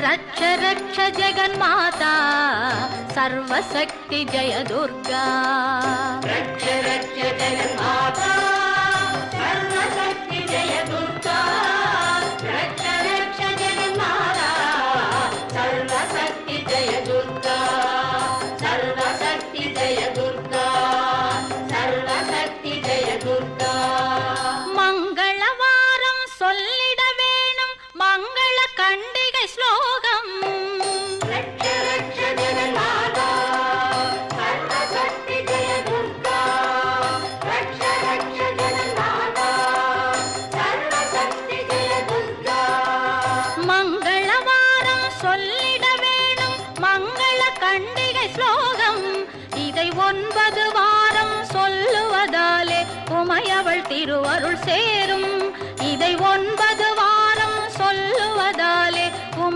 रक्ष रक्ष जगन्माता सर्वशक्ति जय दुर्गा रक्ष रक्ष जगन्माता सर्वशक्ति जय दुर्गा रक्ष रक्ष जगन्माता सर्वशक्ति जय दुर्गा सर्वशक्ति जय दुर्गा सर्वशक्ति जय दुर्गा मंगलवारम சொல்லிட வேணும் மங்கள கண்டிகை ஸ்லோகம் रक्ष रक्ष जगन्माता सर्वशक्ति जय दुर्गा रक्ष रक्ष जगन्माता सर्वशक्ति जय दुर्गा மங்களவாரம் சொல்லிட வேணும் மங்கள கண்டிகை ஸ்லோகம் இதை 9 வாரம் சொல்லுவதாலே உமையவள் திருவருள் சேரும்